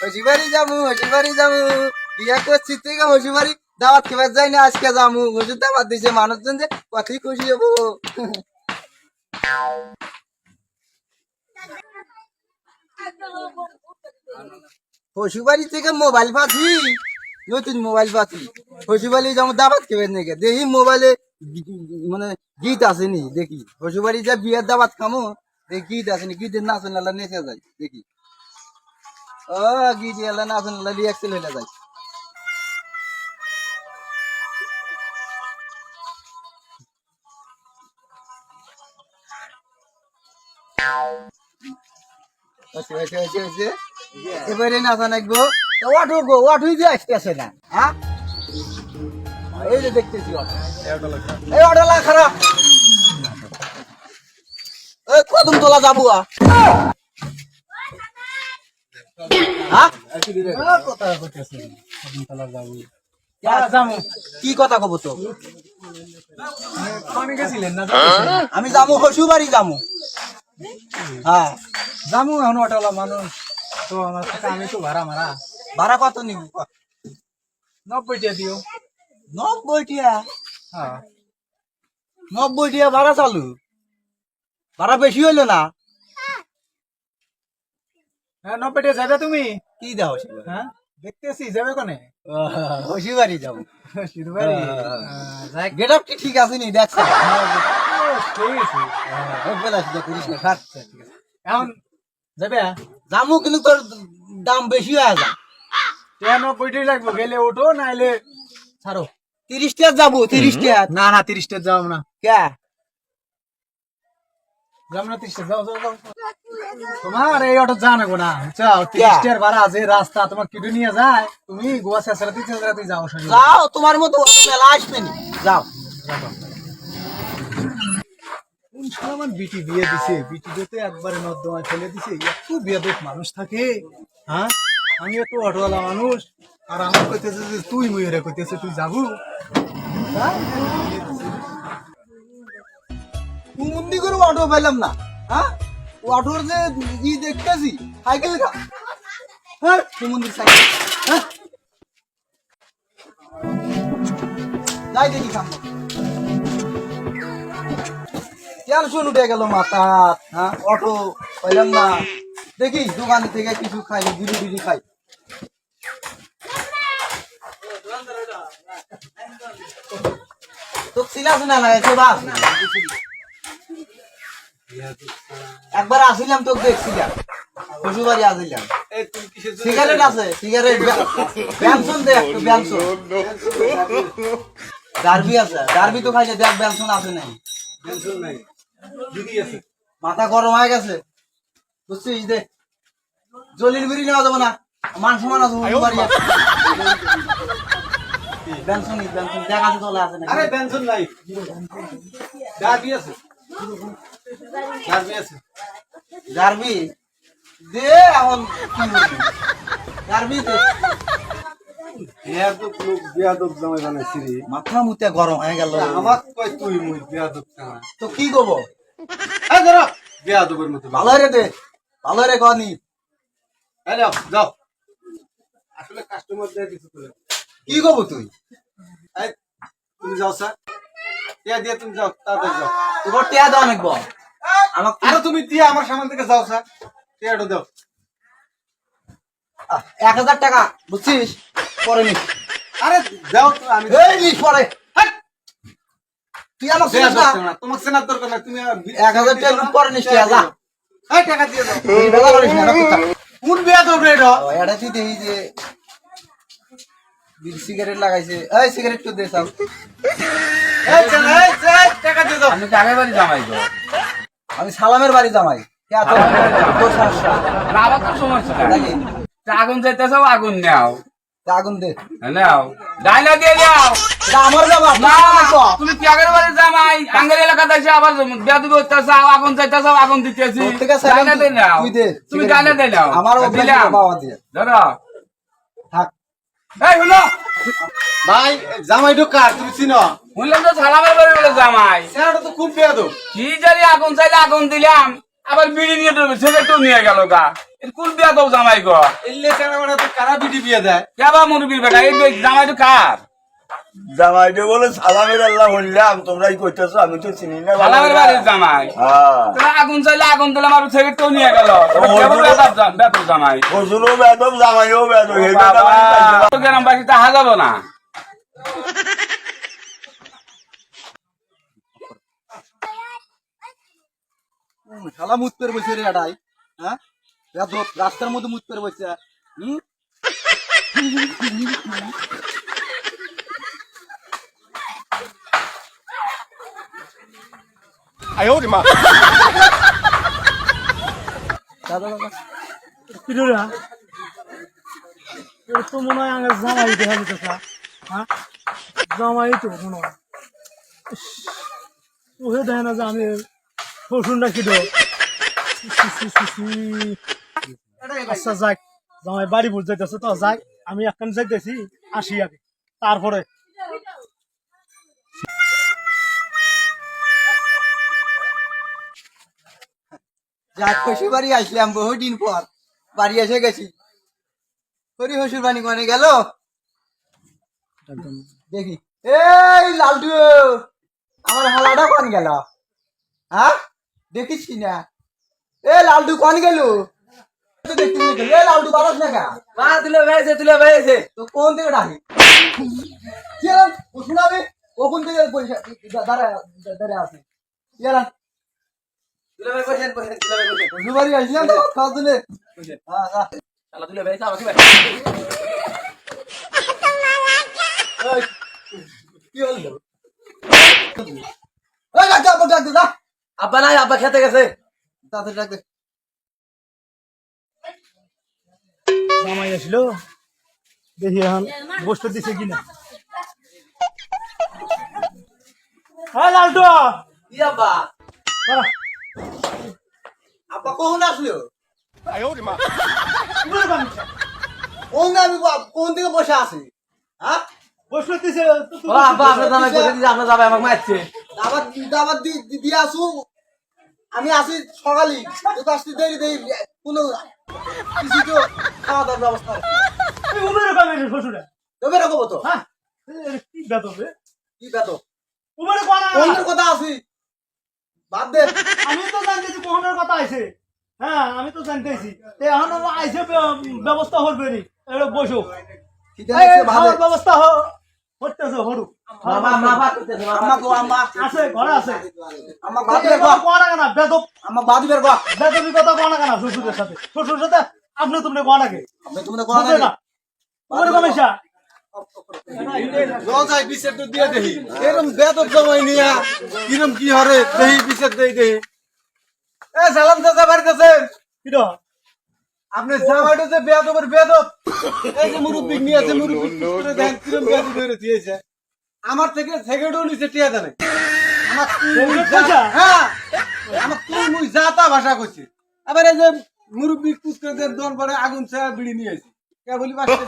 হসিবাড়ি যামু বিয়া করছি থেকে হসিবাড়ি দাওয়াত খেবার যাই না আজকে যামু হুজুর দাওয়াত দিছে মানুষজন যে কতই খুশি হবো হসিবাড়ি থেকে মোবাইল পাচ্ছি নতুন মোবাইল পাচ্ছি হসিবাড়ি যাবো দাওয়াত খেবার নাকি দেখি মোবাইলে মানে গীত আসেনি দেখি হসিবাড়ি যা বিয়ের দাওয়াত খামো দেখি গীত আসেনি গীতের নাচন লালা নেচে যায় দেখি ও গীত এলা নাচন লালা রিয়াক্সেল হয়ে যায় এবারে নাচা নাকবো অটো যে আসতেছে না হ্যাঁ এই যে দেখতেছি এই অটোলা খারাপ কদম তোলা যাবো কি কথা কব তো আমি যাবো হসুবাড়ি যাবো হ্যাঁ যামু এখন অটোলা মানুষ তো আমার কাছে আমি তো ভাড়া ভাড়া কত নিব 90 টাকা দিও 90 টাকা হ্যাঁ 90 টাকা ভাড়া চালু ভাড়া বেশি হইলো না হ্যাঁ 90 টাকা যাবে তুমি কি দাও হ্যাঁ দেখতেছি যাবে কোনে হসিবাড়ি যাবো সিধুবাড়ি যাই গেট আপ ঠিক আছে নি দেখছো এখন যাবে যাবো কিন্তু তোর দাম বেশি হয়ে যায় 90 টাকা লাগবে গেলে ওঠো নাইলে ছাড়ো 30 টাকা যাবো 30 টাকা না 30 টাকা যাও না কে যাও না 30 টাকা যাও তোমার এই অটো যা না গো না যাও 30 টাকার ভাড়া আছে রাস্তা তোমার কিডু নিয়ে যায় তুমি গোয়া শেষরাতে যাও যাও তোমার মতো মেলা আসবে নি যাও আমার বিটি বিয়ে দিছে বিটি দিতে একবারে নর্দমায় ফেলে দিছে এত বেয়াদব মানুষ থাকে হ্যাঁ আমি একটু অটোওয়ালা মানুষ আর আমার কইতেছে যে তুই মুইরে কইতেছে তুই যাবু কুমুন্দি করে অটো পেলাম না হ্যাঁ অটোর যে ই দেখতেছি সাইকেল হ্যাঁ কুমুন্দির সাইকেল হ্যাঁ যাই দেখি সামনে টেনশন উঠে গেল মাথা হ্যাঁ অটো পাইলাম না দেখি দোকান থেকে কিছু খাই বিড়ি খাই তো চিনা শোনা লাগাইছে বাস একবার আসিলাম তোকে দেখছিলাম শ্বশুরবাড়ি আসিলাম সিগারেট আছে সিগারেট ব্যানসন দে একটু ব্যানসন ডারবি আছে ডারবি তো খাইছে দেখ ব্যানসন আছে নাই মাথা গরম হয়ে গেছে বুঝছিস দে জলির বিড়ি নেওয়া যাবে না মান সমান আছে ব্যানসন দেখ আছে চলে আছে না আরে টেনশন নাই ডাবি আছে ডারবি দে এখন কি বলবি ডারবি দে মাথা মুতে গরম হয়ে গেল তো কি কব ভালো রে দে ভালো রে কনি কি কব তুই তুমি যাও স্যার দিয়ে তুমি যাও তাড়াতাড়ি যাও তোর টিয়া দাও অনেক বল আমাকে আরে তুমি দিয়ে আমার সামনে থেকে যাও স্যার টিয়াটা দাও 1000 টাকা বুঝছিস পরে নিস আরে যাও আমি এই নিস পরে তুই আমাকে চিনিস না তোমাকে চেনার দরকার না তুমি 1000 টাকা পরে নিস টিয়া যা এই টাকা দিয়ে দাও এই বেলা করিস না কথা কোন বিয়া দাও রে এটা এটা তুই দেখি যে সিগারেট লাগাইছে এই সিগারেট তো দে সাল এই চল এই টাকা দিয়ে দাও আমি কাকে বাড়ি জামাই তো আমি সালামের বাড়ি জামাই কে তো তোর সমস্যা না আবার তোর সমস্যা নাকি আগুন চাইতেছ আগুন নাও আগুন দে নাও ডাইনা দিয়ে দাও এটা আমার জামা না তুমি কাকের বাড়ি জামাই টাঙ্গাইল এলাকাতে এসে আবার বেয়াদবি হইতেছ আগুন চাইতেছ আগুন দিতেছি ডাইনা দিয়ে নাও তুই দে তুমি ডাইনা দিয়ে নাও আমার অভ্যাস বাবা দিয়ে ধরো থাক এই হলো ভাই জামাই ঢোকার তুমি চিনো বললাম তো সালামের বাড়ি বলে জামাই স্যারটা তো খুব বেয়াদব কি জানি আগুন চাইলে আগুন দিলাম আবার বিড়ি নিয়ে সিগারেটও নিয়ে গেল গা এর কোন বিয়া দাও জামাই গো এলে কেন মানে তো কারা বিটি বিয়ে দেয় কেবা মুরবির বেটা এই জামাইটো কার জামাইটা বলে সালামের আল্লাহ বললাম তোমরাই কইতেছো আমি তো চিনি না সালামের বাড়ির জামাই হ্যাঁ তোরা আগুন চাইলে আগুন দিলে আমার সিগারেটও নিয়ে গেল বেতর জামাই শ্বশুরও বেদব জামাইও বেদব এই বেটা গ্রাম বাড়িতে হাজাবো না শালা মুত করে বসে রে এটাই হ্যাঁ রাস্তার মধ্যে মুত করে বসে হুম দাদা দাদা কিরোরা তোর তো মনে হয় আগে জামাই দেখা যেত হ্যাঁ জামাই তো মনে হয় ওহে দেখে না যে আমি শ্বশুর নাকি দো আচ্ছা যাক জামাই বাড়ি বুঝ যাইতেছে তো যাক আমি এখন যাইতেছি আসি আগে তারপরে যাক শ্বশুর বাড়ি আসলাম বহুদিন পর বাড়ি এসে গেছি হরি শ্বশুর বাড়ি কোনে গেল দেখি এই লালটু আমার হালাটা কোন গেল হ্যাঁ দেখিস না এ লালটু কোন গেল এ লালটু বারস না কা তুলে ভাইছে তো কোন থেকে ডাকি শোনাবে ও কোন থেকে পয়সা দাঁড়া আছে ইয়ারা শ্বশুর বাড়ি আসলাম তো খাওয়া দিলে হ্যাঁ কি হলো আব্বা নাই আব্বা খেতে গেছে তাদের ডাক দে জামাই আসলো দেখি এখন বসতে দিছে কিনা হ্যাঁ লালটু কি আব্বা বাড়া, আপা কখন আসলো উপরে বানিয়েছে। কোন আমি কোন থেকে বসে আছি হ্যাঁ বসতে দিছে তো তুই ও আব্বা আপনার জামাই বসে দিছে আপনার জামাই আমাকে মারছে দাবাত দাবাত দিয়ে আসু আমি আসি সকালে তো আসতে দেরি দেরি কোনো কিছু তো খাওয়া দাওয়ার ব্যবস্থা আছে। তুই উপরে বানিয়েছে শ্বশুরে তবে রাখবো তো হ্যাঁ কি বেতন রে কি বেত উপরে কোন কোনের কথা আছি বাদ দে আমি তো জানতেছি কোনের কথা আইছে হ্যাঁ আমি তো জানতেছি এখন আইছে ব্যবস্থা করবে নি বসো ঠিক আছে ভালো খাওয়ার ব্যবস্থা করতেছে হরু মামা মামা করতেছে আম্মা গো আম্মা আছে ঘরে আছে আম্মা বাদ দে গো কোন না বেদব আম্মা বাদ দে গো বেদবি কথা কোন না শ্বশুরের সাথে শ্বশুরের সাথে আপনি তুমি কোন আগে আমি তুমি কোন বুঝলে না উপরে কমেছা রোজাই বিশেষ তো দিয়ে দেই এরকম বেদব জমাই নিয়া কিরম কি হরে দেই বিশেষ দেই দেই এ সালাম দাদা বাড়িতে আছেন কিডো আপনি জামাইটা যে বেদবের বেদব এই যে মুরব্বি নিয়ে আছে মুরব্বি করে দেন কিরম বেদব হয়ে দিয়েছে আমার থেকে সেকেন্ডও নিচে টিয়া দেন আমার হ্যাঁ আমার তুই মুই জাতা ভাষা কইছি আবার এই যে মুরব্বি কুচ করে দেন দন পরে আগুন ছায়া বিড়ি নিয়ে আসি কে বলি বাসতে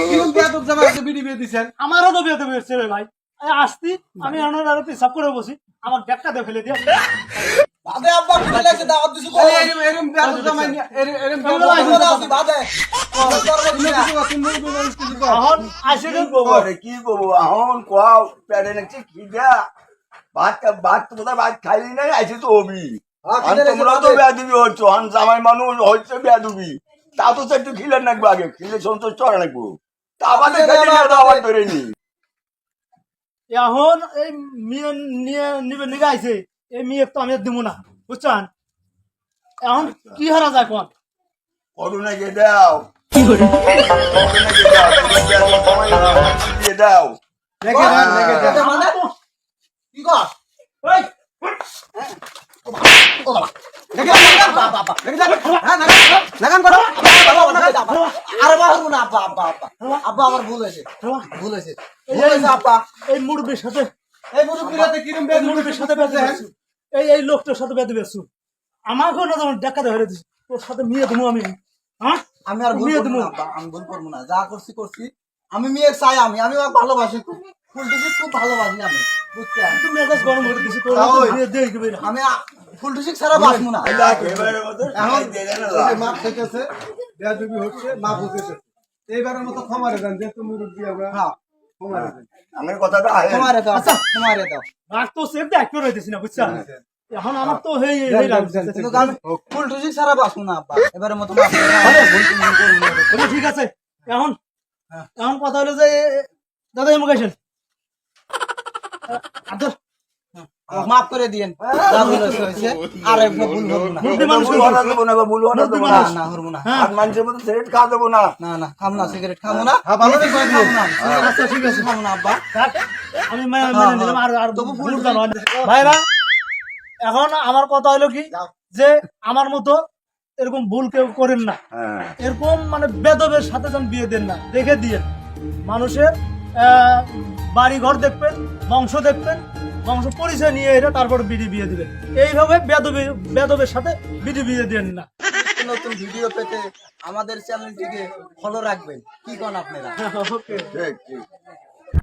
কিরম বেদব জামাইকে বিড়ি বিয়ে দিছেন আমারও তো বেদবি হচ্ছে রে ভাই আসতি আমি আরো পেশাব করে বসি আমার ব্যাগটা দিয়ে ফেলে দিয়া বাদে আব্বা কি লাগছে দাওয়াত দিছি বলে এরম এরম বেদব জামাই এরম বেদব আছে বাদে এখন আসে রে কি করবো এখন কোয়াও পেটে নাকি খিদা ভাত তো বোধহয় ভাত খাইলি নাই আইসি তো হবি আর তোমরা তো বেদবি হচ্ছ হন জামাই মানুষ হচ্ছে বেদবি তা তো একটু খিলেন নাকবো আগে খিলে সন্তোষ চড়া নাকবো তা আমাদের আবার ধরে নি এখন এই মেয়ে নিয়ে নিবে নিগে আইছে এই মেয়ে তো আমি দিব না বুঝছেন এখন কি হারা যায় কোন করুণা গে দাও কি করে দিয়ে দাও দেখে দেখে মানে কি কর এই দেখে বাবা দেখে হ্যাঁ লাগান করো আরে বাহু না আব্বা আব্বা আব্বা আব্বা আমার ভুল হয়েছে ভুল হয়েছে আব্বা এই মুরব্বির সাথে এই মুরব্বিরাতে কিরম বেদ মুরব্বির সাথে বেঁধে বেসু এই লোকটার সাথে বেঁধে বেসু আমাকেও না যেমন দেখা ধরে দিছি তোর সাথে মেয়ে দেবো আমি হ্যাঁ আমি আর ভুল করবো না আব্বা আমি ভুল করবো না যা করছি করছি আমি মেয়ে চাই আমি ওকে ভালোবাসি খুব ফুলটুসি খুব ভালোবাসি আমি বুঝছেন? তুমি মেজাজ গরম করে দিছি তোর তাও ওই। বিয়ে দিয়ে দিবি না। আমি ফুলটুসিক ছাড়া বাঁচবো না। এবারের মতো এখন দিয়ে দেন না। ওই যে মাপ ঠেকেছে, বেয়াদবি হচ্ছে, মাপ হতেছে। এইবারের মতো ক্ষমা রে দেন, যেহেতু মুরব্বি আমরা, হ্যাঁ, ক্ষমা রে দেন। আমার কথাটা আহে তোমারে দাও, তোমারে দাও। রাগ তো সেফ দেখ করে দিছি না, বুঝছেন? এখন আমার তো হেই রাগ দিচ্ছে। কিন্তু আমি ফুলটুসিক ছাড়া বাঁচবো না আব্বা। এবারের মতো মাফ করে দাও। ভুল তুমি করবো না। বলে ঠিক আছে। এখন এখন কথা হলো যে দাদা এমন গেছেন আদর আমাকে মাফ করে দিয়েন। যা ভুল হয়েছে, আর একবার ভুল হবো না। মুরব্বি মানুষ ভুল হওয়া দেবো না, ভুল হওয়া দেবো না। না, হবো না। আর মানুষের মতো সিগারেট খাওয়া দেবো না। না, খাবো না, সিগারেট খাবো না। ভালো করে খাবো না, আচ্ছা ঠিক আছে খাবো না আব্বা। থাক, আমি মেনে নিলাম। আর তবু ভুল ভুল জানো ভাইরা। এখন আমার কথা হলো কি যে আমার মতো এরকম ভুল কেউ করেন না। হ্যাঁ এরকম মানে বেদবের সাথে যেন বিয়ে দেন না, দেখে দিয়ে মানুষের বাড়ি ঘর দেখবেন, বংশ দেখবেন, বংশ পরিচয় নিয়ে এরা তারপর বিয়ে দিবেন। এইভাবে বেদবের সাথে বিয়ে দেন না। নতুন ভিডিও পেতে আমাদের চ্যানেলটিকে ফলো রাখবেন। কি কোন আপনারা? ওকে ঠিক ঠিক